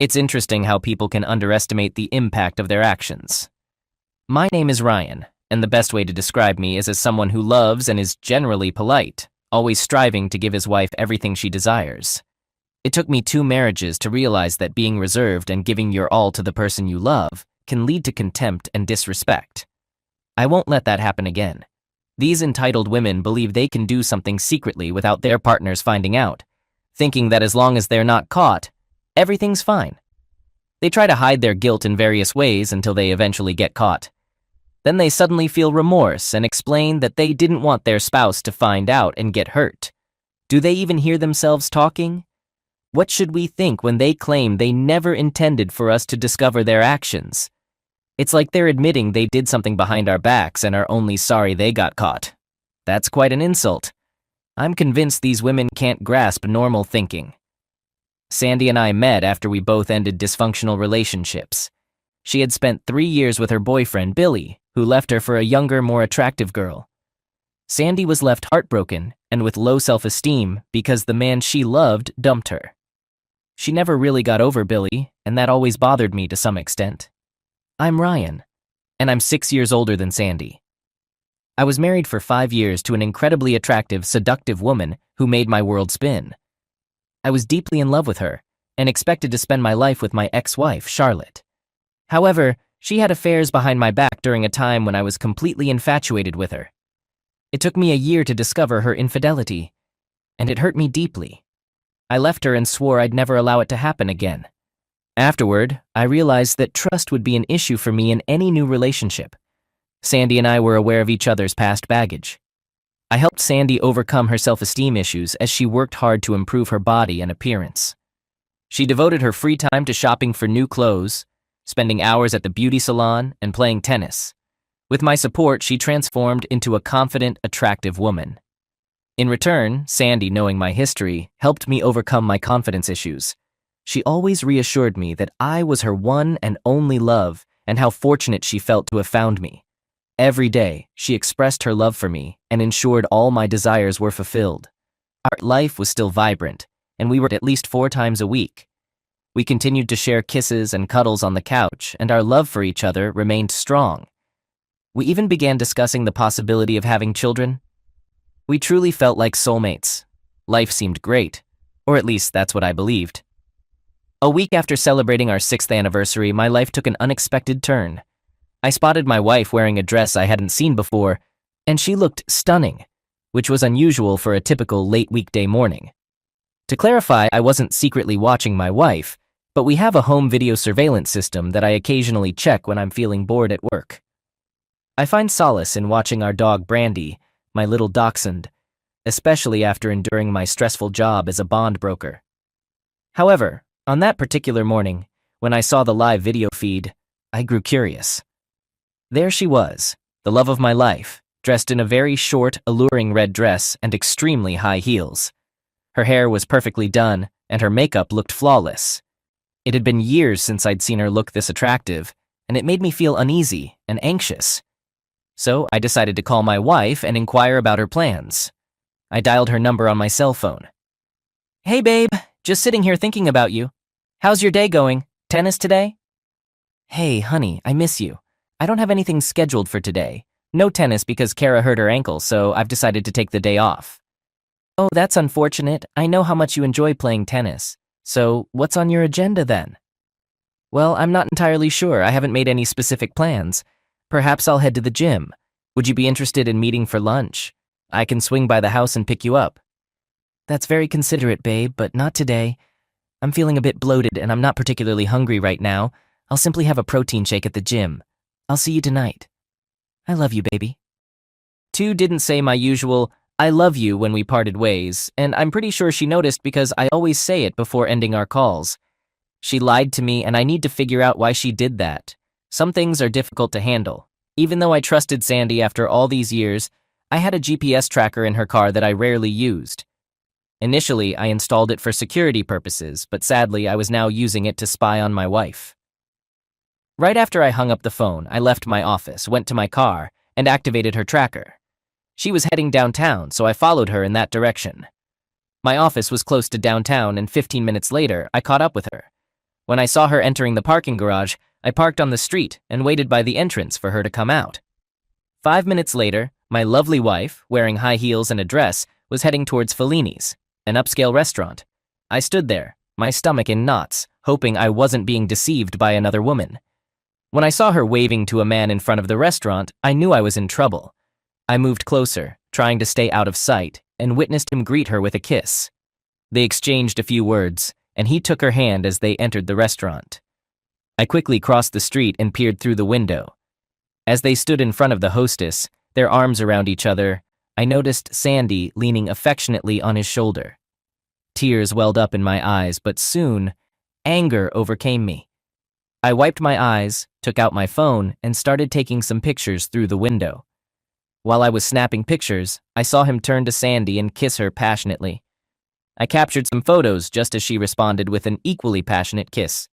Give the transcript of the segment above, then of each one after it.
It's interesting how people can underestimate the impact of their actions. My name is Ryan, and the best way to describe me is as someone who loves and is generally polite, always striving to give his wife everything she desires. It took me 2 marriages to realize that being reserved and giving your all to the person you love can lead to contempt and disrespect. I won't let that happen again. These entitled women believe they can do something secretly without their partners finding out, thinking that as long as they're not caught, everything's fine. They try to hide their guilt in various ways until they eventually get caught. Then they suddenly feel remorse and explain that they didn't want their spouse to find out and get hurt. Do they even hear themselves talking? What should we think when they claim they never intended for us to discover their actions? It's like they're admitting they did something behind our backs and are only sorry they got caught. That's quite an insult. I'm convinced these women can't grasp normal thinking. Sandy and I met after we both ended dysfunctional relationships. She had spent 3 years with her boyfriend, Billy, who left her for a younger, more attractive girl. Sandy was left heartbroken and with low self-esteem because the man she loved dumped her. She never really got over Billy, and that always bothered me to some extent. I'm Ryan, and I'm 6 years older than Sandy. I was married for 5 years to an incredibly attractive, seductive woman who made my world spin. I was deeply in love with her and expected to spend my life with my ex-wife, Charlotte. However, she had affairs behind my back during a time when I was completely infatuated with her. It took me a year to discover her infidelity, and it hurt me deeply. I left her and swore I'd never allow it to happen again. Afterward, I realized that trust would be an issue for me in any new relationship. Sandy and I were aware of each other's past baggage. I helped Sandy overcome her self-esteem issues as she worked hard to improve her body and appearance. She devoted her free time to shopping for new clothes, spending hours at the beauty salon, and playing tennis. With my support, she transformed into a confident, attractive woman. In return, Sandy, knowing my history, helped me overcome my confidence issues. She always reassured me that I was her one and only love and how fortunate she felt to have found me. Every day, she expressed her love for me and ensured all my desires were fulfilled. Our life was still vibrant, and we were at least 4 times a week. We continued to share kisses and cuddles on the couch, and our love for each other remained strong. We even began discussing the possibility of having children. We truly felt like soulmates. Life seemed great, or at least that's what I believed. A week after celebrating our 6th anniversary, my life took an unexpected turn. I spotted my wife wearing a dress I hadn't seen before, and she looked stunning, which was unusual for a typical late weekday morning. To clarify, I wasn't secretly watching my wife, but we have a home video surveillance system that I occasionally check when I'm feeling bored at work. I find solace in watching our dog Brandy, my little dachshund, especially after enduring my stressful job as a bond broker. However, on that particular morning, when I saw the live video feed, I grew curious. There she was, the love of my life, dressed in a very short, alluring red dress and extremely high heels. Her hair was perfectly done, and her makeup looked flawless. It had been years since I'd seen her look this attractive, and it made me feel uneasy and anxious. So I decided to call my wife and inquire about her plans. I dialed her number on my cell phone. "Hey babe, just sitting here thinking about you. How's your day going? Tennis today?" "Hey honey, I miss you. I don't have anything scheduled for today. No tennis because Kara hurt her ankle, so I've decided to take the day off." "Oh, that's unfortunate. I know how much you enjoy playing tennis. So, what's on your agenda then?" "Well, I'm not entirely sure. I haven't made any specific plans. Perhaps I'll head to the gym. Would you be interested in meeting for lunch? I can swing by the house and pick you up." "That's very considerate, babe, but not today. I'm feeling a bit bloated and I'm not particularly hungry right now. I'll simply have a protein shake at the gym. I'll see you tonight. I love you, baby." 2 didn't say my usual, "I love you" when we parted ways, and I'm pretty sure she noticed because I always say it before ending our calls. She lied to me, and I need to figure out why she did that. Some things are difficult to handle. Even though I trusted Sandy after all these years, I had a GPS tracker in her car that I rarely used. Initially, I installed it for security purposes, but sadly, I was now using it to spy on my wife. Right after I hung up the phone, I left my office, went to my car, and activated her tracker. She was heading downtown, so I followed her in that direction. My office was close to downtown, and 15 minutes later, I caught up with her. When I saw her entering the parking garage, I parked on the street and waited by the entrance for her to come out. 5 minutes later, my lovely wife, wearing high heels and a dress, was heading towards Fellini's, an upscale restaurant. I stood there, my stomach in knots, hoping I wasn't being deceived by another woman. When I saw her waving to a man in front of the restaurant, I knew I was in trouble. I moved closer, trying to stay out of sight, and witnessed him greet her with a kiss. They exchanged a few words, and he took her hand as they entered the restaurant. I quickly crossed the street and peered through the window. As they stood in front of the hostess, their arms around each other, I noticed Sandy leaning affectionately on his shoulder. Tears welled up in my eyes, but soon, anger overcame me. I wiped my eyes, took out my phone, and started taking some pictures through the window. While I was snapping pictures, I saw him turn to Sandy and kiss her passionately. I captured some photos just as she responded with an equally passionate kiss.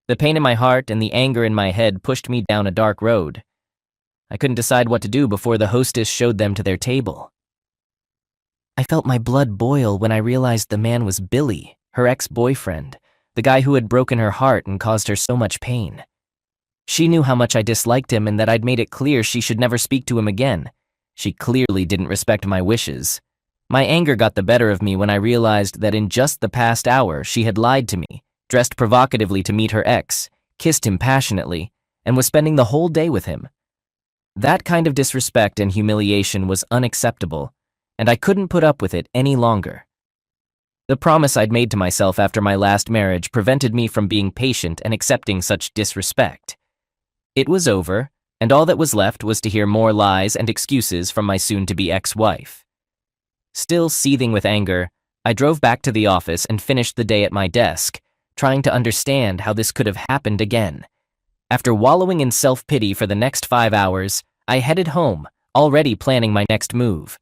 The pain in my heart and the anger in my head pushed me down a dark road. I couldn't decide what to do before the hostess showed them to their table. I felt my blood boil when I realized the man was Billy, her ex-boyfriend, the guy who had broken her heart and caused her so much pain. She knew how much I disliked him and that I'd made it clear she should never speak to him again. She clearly didn't respect my wishes. My anger got the better of me when I realized that in just the past hour she had lied to me, dressed provocatively to meet her ex, kissed him passionately, and was spending the whole day with him. That kind of disrespect and humiliation was unacceptable, and I couldn't put up with it any longer. The promise I'd made to myself after my last marriage prevented me from being patient and accepting such disrespect. It was over, and all that was left was to hear more lies and excuses from my soon-to-be ex-wife. Still seething with anger, I drove back to the office and finished the day at my desk, trying to understand how this could have happened again. After wallowing in self-pity for the next 5 hours, I headed home, already planning my next move.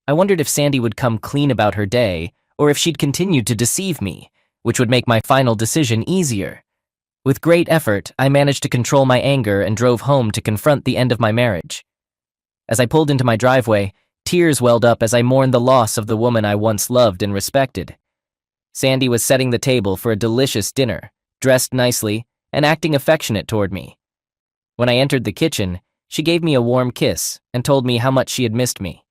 I wondered if Sandy would come clean about her day, or if she'd continue to deceive me, which would make my final decision easier. With great effort, I managed to control my anger and drove home to confront the end of my marriage. As I pulled into my driveway, tears welled up as I mourned the loss of the woman I once loved and respected. Sandy was setting the table for a delicious dinner, dressed nicely, and acting affectionate toward me. When I entered the kitchen, she gave me a warm kiss and told me how much she had missed me.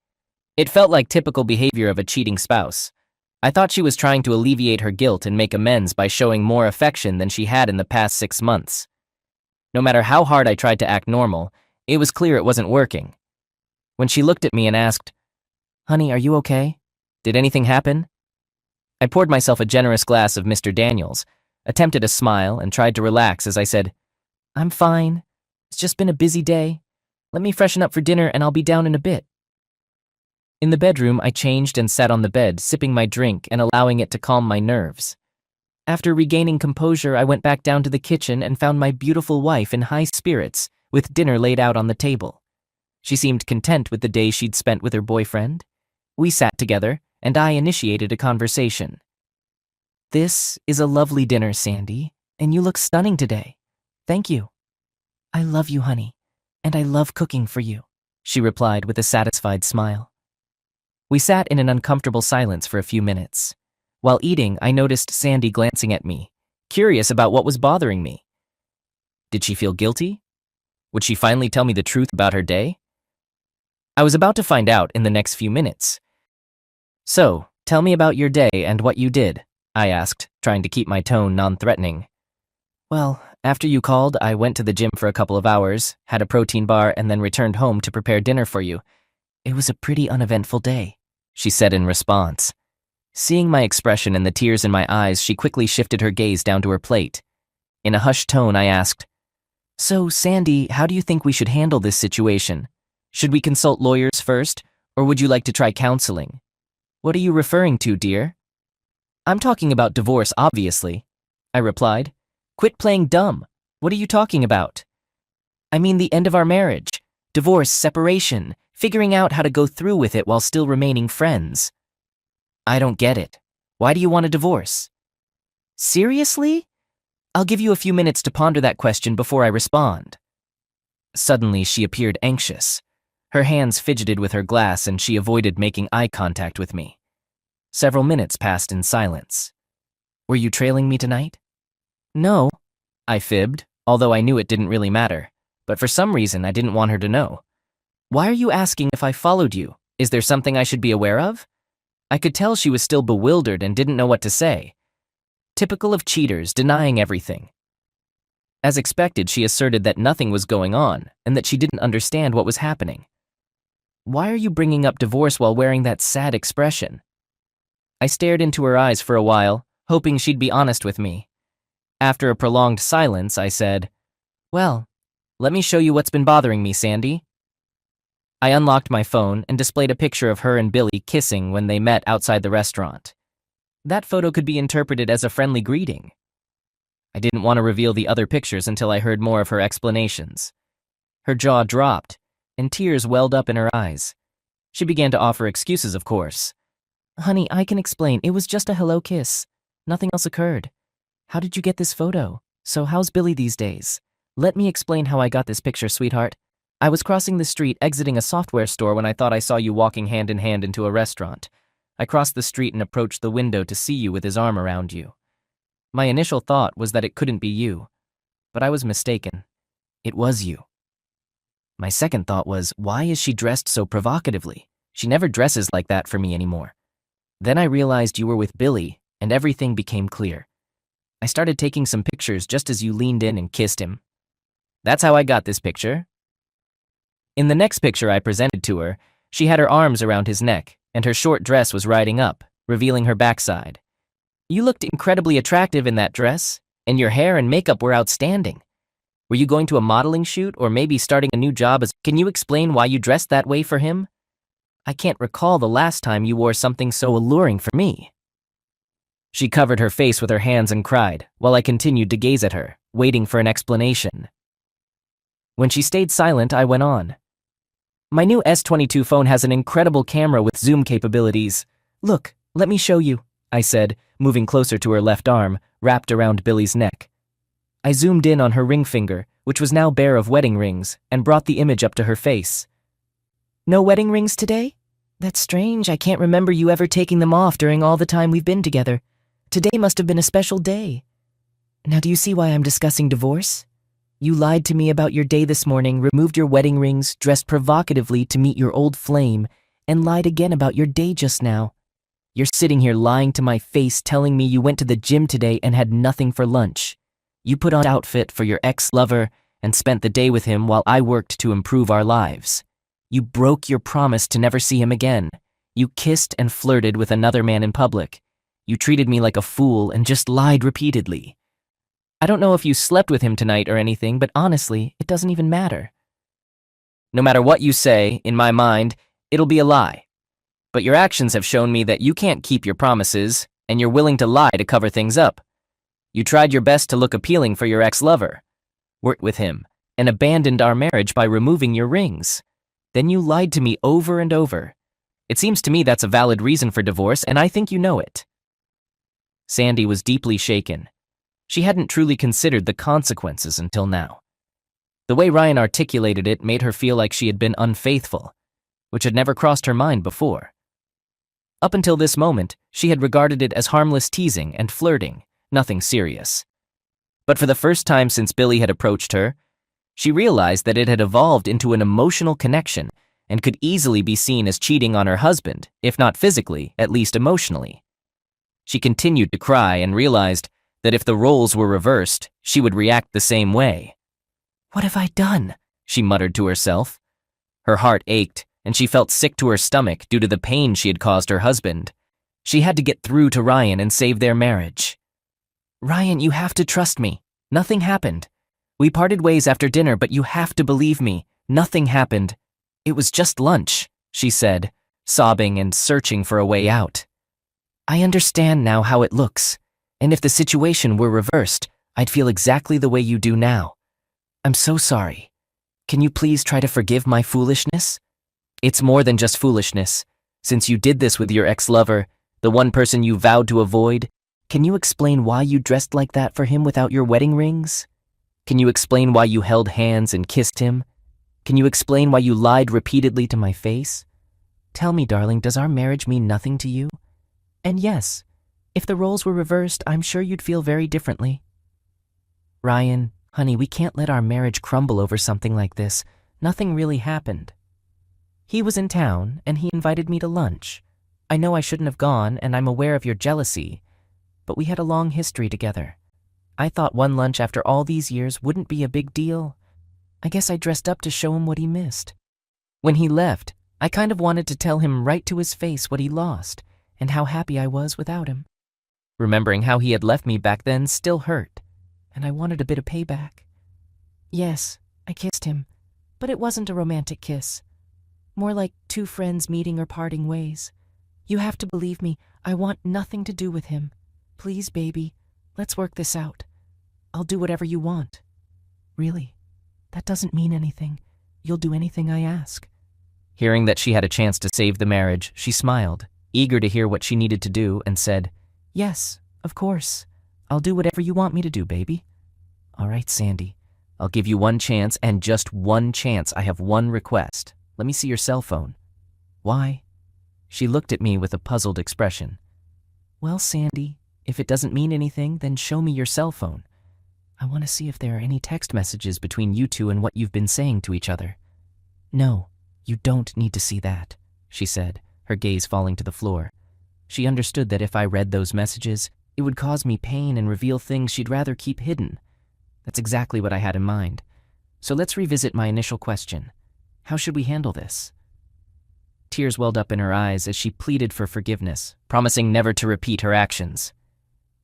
It felt like typical behavior of a cheating spouse. I thought she was trying to alleviate her guilt and make amends by showing more affection than she had in the past 6 months. No matter how hard I tried to act normal, it was clear it wasn't working. When she looked at me and asked, "Honey, are you okay? Did anything happen?" I poured myself a generous glass of Mr. Daniels, attempted a smile, and tried to relax as I said, "I'm fine. It's just been a busy day. Let me freshen up for dinner and I'll be down in a bit." In the bedroom, I changed and sat on the bed, sipping my drink and allowing it to calm my nerves. After regaining composure, I went back down to the kitchen and found my beautiful wife in high spirits, with dinner laid out on the table. She seemed content with the day she'd spent with her boyfriend. We sat together, and I initiated a conversation. "This is a lovely dinner, Sandy, and you look stunning today. Thank you." "I love you, honey, and I love cooking for you," she replied with a satisfied smile. We sat in an uncomfortable silence for a few minutes. While eating, I noticed Sandy glancing at me, curious about what was bothering me. Did she feel guilty? Would she finally tell me the truth about her day? I was about to find out in the next few minutes. "So, tell me about your day and what you did," I asked, trying to keep my tone non-threatening. "Well, after you called, I went to the gym for a couple of hours, had a protein bar, and then returned home to prepare dinner for you. It was a pretty uneventful day," she said in response. Seeing my expression and the tears in my eyes, she quickly shifted her gaze down to her plate. In a hushed tone, I asked, "So, Sandy, how do you think we should handle this situation? Should we consult lawyers first, or would you like to try counseling? What are you referring to, dear?" "I'm talking about divorce, obviously," I replied. "Quit playing dumb. What are you talking about?" "I mean the end of our marriage. Divorce, separation, figuring out how to go through with it while still remaining friends." "I don't get it. Why do you want a divorce?" "Seriously? I'll give you a few minutes to ponder that question before I respond." Suddenly, she appeared anxious. Her hands fidgeted with her glass and she avoided making eye contact with me. Several minutes passed in silence. "Were you trailing me tonight?" No, I fibbed, although I knew it didn't really matter. But for some reason, I didn't want her to know. Why are you asking if I followed you? Is there something I should be aware of? I could tell she was still bewildered and didn't know what to say. Typical of cheaters, denying everything. As expected, she asserted that nothing was going on and that she didn't understand what was happening. Why are you bringing up divorce while wearing that sad expression? I stared into her eyes for a while, hoping she'd be honest with me. After a prolonged silence, I said, "Well, let me show you what's been bothering me, Sandy." I unlocked my phone and displayed a picture of her and Billy kissing when they met outside the restaurant. That photo could be interpreted as a friendly greeting. I didn't want to reveal the other pictures until I heard more of her explanations. Her jaw dropped, and tears welled up in her eyes. She began to offer excuses, of course. "Honey, I can explain. It was just a hello kiss. Nothing else occurred. How did you get this photo? So how's Billy these days? Let me explain how I got this picture, sweetheart. I was crossing the street exiting a software store when I thought I saw you walking hand in hand into a restaurant. I crossed the street and approached the window to see you with his arm around you. My initial thought was that it couldn't be you, but I was mistaken. It was you. My second thought was, why is she dressed so provocatively? She never dresses like that for me anymore. Then I realized you were with Billy, and everything became clear. I started taking some pictures just as you leaned in and kissed him. That's how I got this picture." In the next picture I presented to her, she had her arms around his neck, and her short dress was riding up, revealing her backside. "You looked incredibly attractive in that dress, and your hair and makeup were outstanding. Were you going to a modeling shoot or maybe starting a new job as— Can you explain why you dressed that way for him? I can't recall the last time you wore something so alluring for me." She covered her face with her hands and cried, while I continued to gaze at her, waiting for an explanation. When she stayed silent, I went on. "My new S22 phone has an incredible camera with zoom capabilities. Look, let me show you," I said, moving closer to her left arm, wrapped around Billy's neck. I zoomed in on her ring finger, which was now bare of wedding rings, and brought the image up to her face. "No wedding rings today? That's strange. I can't remember you ever taking them off during all the time we've been together. Today must have been a special day. Now do you see why I'm discussing divorce? You lied to me about your day this morning, removed your wedding rings, dressed provocatively to meet your old flame, and lied again about your day just now. You're sitting here lying to my face, telling me you went to the gym today and had nothing for lunch. You put on an outfit for your ex-lover and spent the day with him while I worked to improve our lives. You broke your promise to never see him again. You kissed and flirted with another man in public. You treated me like a fool and just lied repeatedly. I don't know if you slept with him tonight or anything, but honestly, it doesn't even matter. No matter what you say, in my mind, it'll be a lie. But your actions have shown me that you can't keep your promises, and you're willing to lie to cover things up. You tried your best to look appealing for your ex-lover, worked with him, and abandoned our marriage by removing your rings. Then you lied to me over and over. It seems to me that's a valid reason for divorce, and I think you know it." Sandy was deeply shaken. She hadn't truly considered the consequences until now. The way Ryan articulated it made her feel like she had been unfaithful, which had never crossed her mind before. Up until this moment, she had regarded it as harmless teasing and flirting, nothing serious. But for the first time since Billy had approached her, she realized that it had evolved into an emotional connection and could easily be seen as cheating on her husband, if not physically, at least emotionally. She continued to cry and realized that if the roles were reversed, she would react the same way. "What have I done?" she muttered to herself. Her heart ached, and she felt sick to her stomach due to the pain she had caused her husband. She had to get through to Ryan and save their marriage. "Ryan, you have to trust me. Nothing happened. We parted ways after dinner, but you have to believe me. Nothing happened. It was just lunch," she said, sobbing and searching for a way out. "I understand now how it looks. And if the situation were reversed, I'd feel exactly the way you do now. I'm so sorry. Can you please try to forgive my foolishness? It's more than just foolishness. Since you did this with your ex-lover, the one person you vowed to avoid, can you explain why you dressed like that for him without your wedding rings? Can you explain why you held hands and kissed him? Can you explain why you lied repeatedly to my face? Tell me, darling, does our marriage mean nothing to you? And yes, if the roles were reversed, I'm sure you'd feel very differently." Ryan, honey, we can't let our marriage crumble over something like this. Nothing really happened. He was in town, and he invited me to lunch. I know I shouldn't have gone, and I'm aware of your jealousy, but we had a long history together. I thought one lunch after all these years wouldn't be a big deal. I guess I dressed up to show him what he missed. When he left, I kind of wanted to tell him right to his face what he lost, and how happy I was without him. Remembering how he had left me back then still hurt, and I wanted a bit of payback. Yes, I kissed him, but it wasn't a romantic kiss. More like two friends meeting or parting ways. You have to believe me, I want nothing to do with him. Please, baby, let's work this out. I'll do whatever you want. Really, that doesn't mean anything. You'll do anything I ask. Hearing that she had a chance to save the marriage, she smiled, eager to hear what she needed to do, and said, Yes, of course. I'll do whatever you want me to do, baby. All right, Sandy. I'll give you one chance, and just one chance. I have one request. Let me see your cell phone. Why? She looked at me with a puzzled expression. Well, Sandy, if it doesn't mean anything, then show me your cell phone. I want to see if there are any text messages between you two and what you've been saying to each other. No, you don't need to see that, she said, her gaze falling to the floor. She understood that if I read those messages, it would cause me pain and reveal things she'd rather keep hidden. That's exactly what I had in mind. So let's revisit my initial question. How should we handle this? Tears welled up in her eyes as she pleaded for forgiveness, promising never to repeat her actions.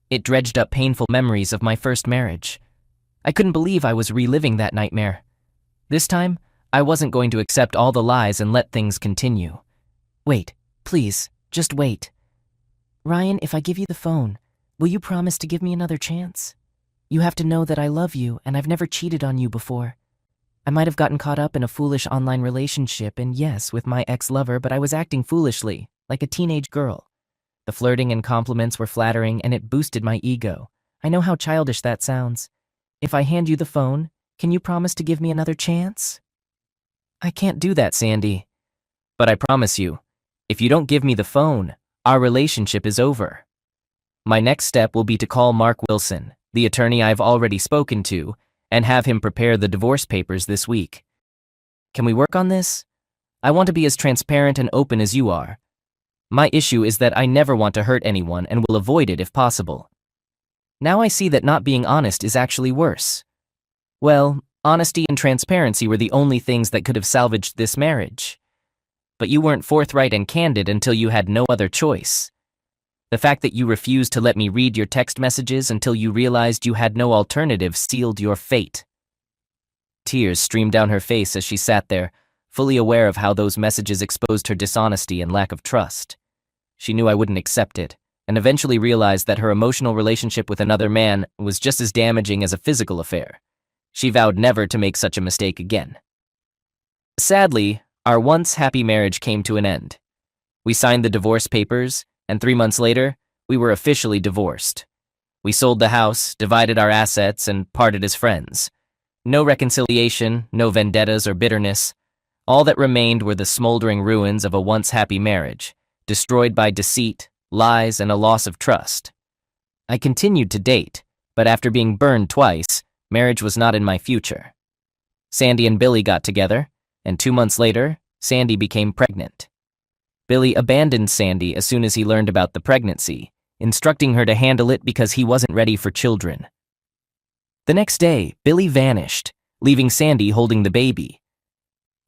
It dredged up painful memories of my first marriage. I couldn't believe I was reliving that nightmare. This time, I wasn't going to accept all the lies and let things continue. Wait, please, just wait. Ryan, if I give you the phone, will you promise to give me another chance? You have to know that I love you and I've never cheated on you before. I might have gotten caught up in a foolish online relationship and yes, with my ex-lover, but I was acting foolishly, like a teenage girl. The flirting and compliments were flattering and it boosted my ego. I know how childish that sounds. If I hand you the phone, can you promise to give me another chance? I can't do that, Sandy. But I promise you, if you don't give me the phone, our relationship is over. My next step will be to call Mark Wilson, the attorney I've already spoken to, and have him prepare the divorce papers this week. Can we work on this? I want to be as transparent and open as you are. My issue is that I never want to hurt anyone and will avoid it if possible. Now I see that not being honest is actually worse. Well, honesty and transparency were the only things that could have salvaged this marriage. But you weren't forthright and candid until you had no other choice. The fact that you refused to let me read your text messages until you realized you had no alternative sealed your fate. Tears streamed down her face as she sat there, fully aware of how those messages exposed her dishonesty and lack of trust. She knew I wouldn't accept it, and eventually realized that her emotional relationship with another man was just as damaging as a physical affair. She vowed never to make such a mistake again. Sadly, our once happy marriage came to an end. We signed the divorce papers, and 3 months later, we were officially divorced. We sold the house, divided our assets, and parted as friends. No reconciliation, no vendettas or bitterness. All that remained were the smoldering ruins of a once happy marriage, destroyed by deceit, lies, and a loss of trust. I continued to date, but after being burned twice, marriage was not in my future. Sandy and Billy got together, and 2 months later, Sandy became pregnant. Billy abandoned Sandy as soon as he learned about the pregnancy, instructing her to handle it because he wasn't ready for children. The next day, Billy vanished, leaving Sandy holding the baby.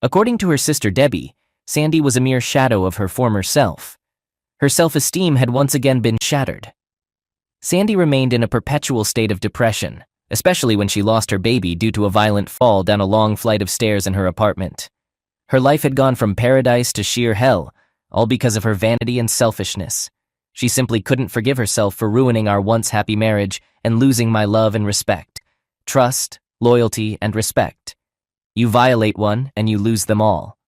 According to her sister Debbie, Sandy was a mere shadow of her former self. Her self-esteem had once again been shattered. Sandy remained in a perpetual state of depression, especially when she lost her baby due to a violent fall down a long flight of stairs in her apartment. Her life had gone from paradise to sheer hell, all because of her vanity and selfishness. She simply couldn't forgive herself for ruining our once happy marriage and losing my love and respect. Trust, loyalty, and respect. You violate one and you lose them all.